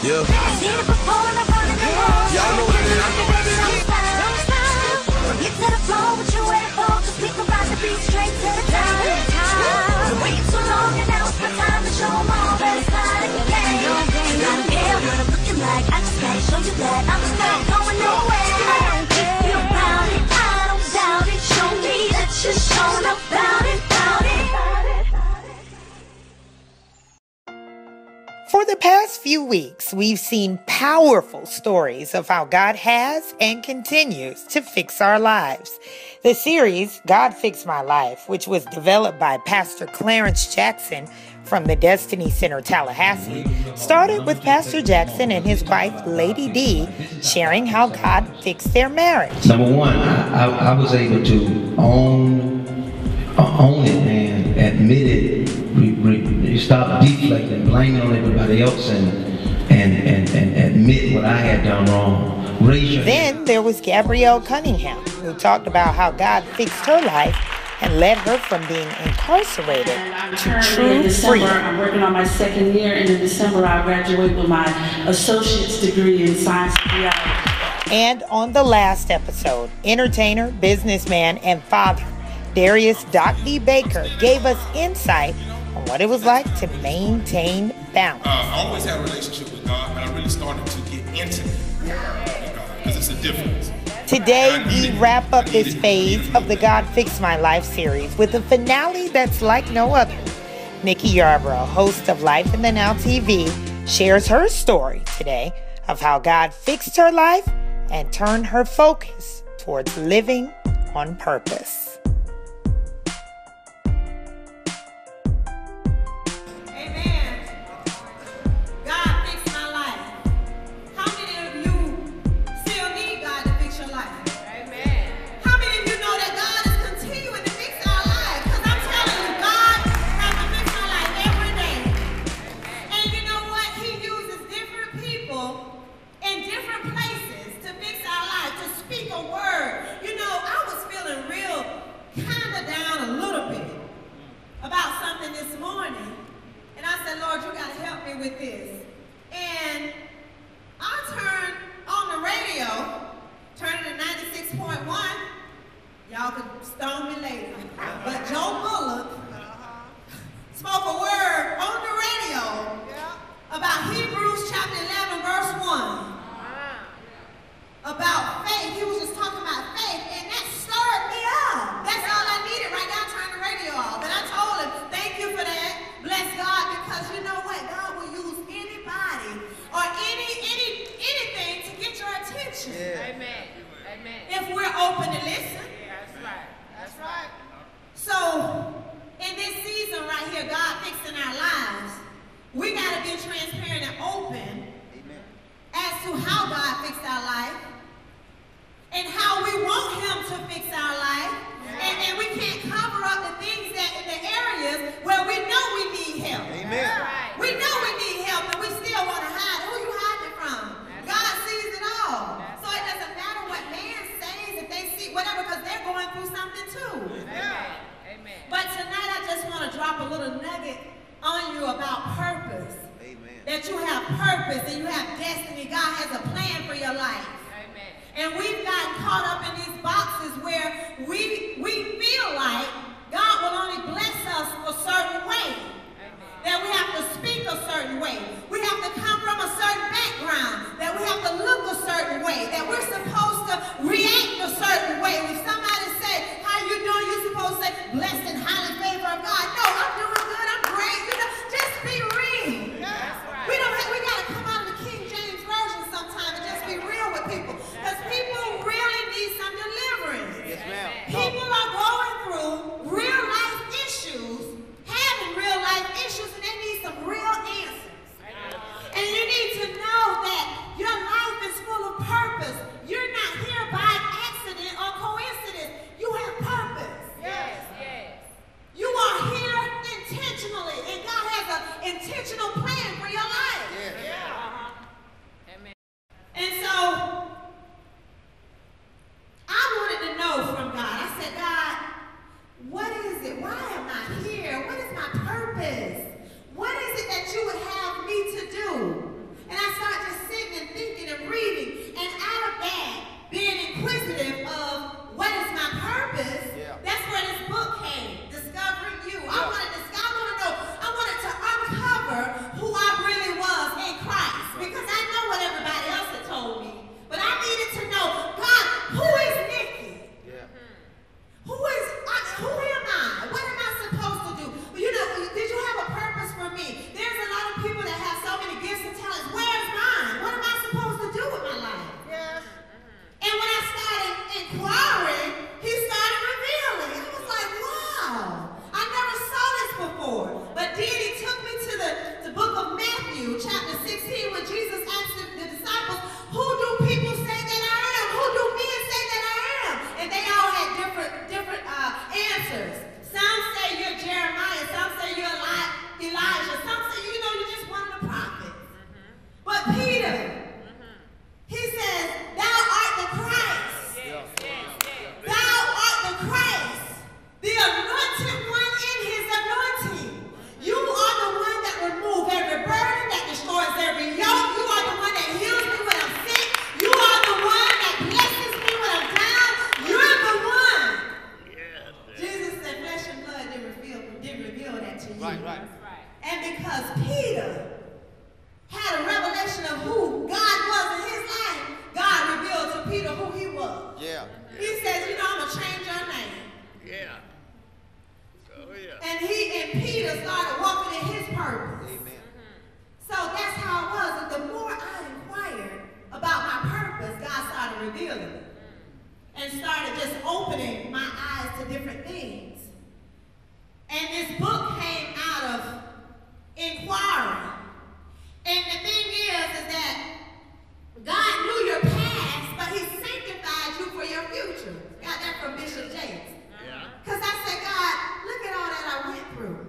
Yeah. Y'all know what it is. Get to the floor, what you waiting for? 'Cause we can ride the beat straight to the top. Been waiting so long and now it's the time to show 'em all that it's not in the game. I don't care what I'm looking like, I just gotta show you that I'm not going nowhere. I don't care about it, I don't doubt it. Show me that you're showing up about it, about it. For the past few weeks, we've seen powerful stories of how God has and continues to fix our lives. The series, God Fix My Life, which was developed by Pastor Clarence Jackson from the Destiny Center Tallahassee, started with Pastor Jackson and his wife, Lady D, sharing how God fixed their marriage. Number one, I was able to own it and admit it. Stop deflecting, blaming on everybody else, and admit what I had done wrong. Then there was Gabrielle Cunningham, who talked about how God fixed her life and led her from being incarcerated to true freedom. I'm working on my second year, and in December I'll graduate with my associate's degree in science theology. And on the last episode, entertainer, businessman, and father Darius Doc D. Baker gave us insight on what it was like to maintain balance. I always had a relationship with God, but I really started to get intimate with God because it's a difference. Today, we wrap up this phase of the God Fix My Life series with a finale that's like no other. Nicky Yarborough, host of Life in the Now TV, shares her story today of how God fixed her life and turned her focus towards living on purpose. with this. And I turned on the radio, turned it to 96.1. Y'all could stone me later. But Joe Bullock spoke a word on the radio about Hebrews chapter 11, verse 1. About faith. He was just talking about faith, and that stirred me up. That's all I needed right now, turn the radio off. And I told him, thank you for that. Bless God, because you know what? God will use anybody or anything to get your attention. Yeah. Amen. Amen. If we're open to listen. Yeah, that's right. That's right. So, in this season right here, God fixing our lives, we got to be transparent and open as to how God fixed our life and how we want him to fix our life. And we can't cover up the things that in the areas where we know we need help. Amen. Right. We know we need help, and we still want to hide. Who you hiding it from? God sees it all. So it doesn't matter what man says, if they see whatever, because they're going through something too. Amen. Amen. But tonight I just want to drop a little nugget on you about purpose. Amen. That you have purpose and you have destiny. God has a plan for your life. Amen. And we've gotten caught up in these boxes where we feel like God will only bless us a certain way. Amen. That we have to speak a certain way. We have to come from a certain background. That we have to look a certain way. That we're supposed to react a certain way. When somebody says, how you doing? You're supposed to say, blessed and highly favored of God. No, I'm doing good. I'm great. You know, just be real. That's right. We got to come out of the King James Version sometimes and just be real with people. Because people really need some deliverance. Yes, ma'am. People are going through real life issues, having real life issues, and they need some real answers. and started just opening my eyes to different things. And this book came out of inquiry. And the thing is that God knew your past, but he sanctified you for your future. Got that from Bishop James. Because I said, God, look at all that I went through.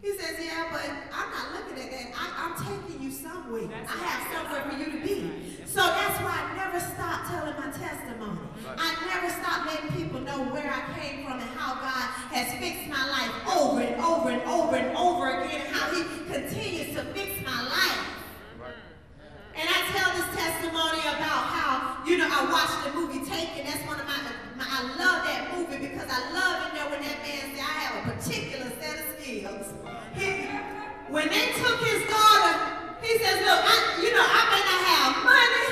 He says, yeah, but I'm not looking at that. I'm taking you somewhere. I have somewhere for you to be. So that's why I never stopped telling my testimony. I never stopped letting people know where I came from and how God has fixed my life over and over and over and over again, and how he continues to fix my life. And I tell this testimony about how, you know, I watched the movie Taken. That's one of I love that movie because I love it there when that man said, I have a particular set of skills. When they took his daughter, he says, look, I may not have money.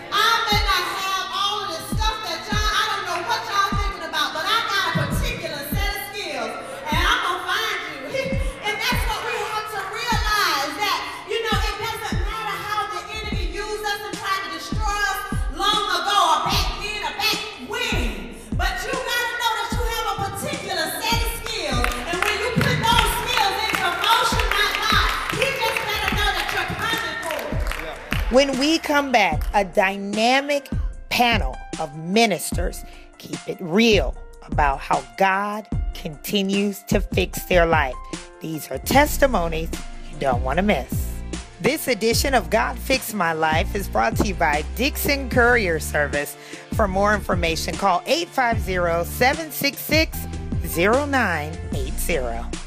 I may not have all of the stuff that I don't know what y'all thinking about, but I got a particular set of skills, and I'm going to find you. And that's what we have to realize, that, you know, it doesn't matter how the enemy used us and tried to destroy us long ago or back then or back when. But you got to know that you have a particular set of skills, and when you put those skills into motion, my God, you just better know that you're coming for it. When we come back, a dynamic panel of ministers keep it real about how God continues to fix their life. These are testimonies you don't want to miss. This edition of God Fix My Life is brought to you by Dixon Courier Service. For more information, call 850-766-0980.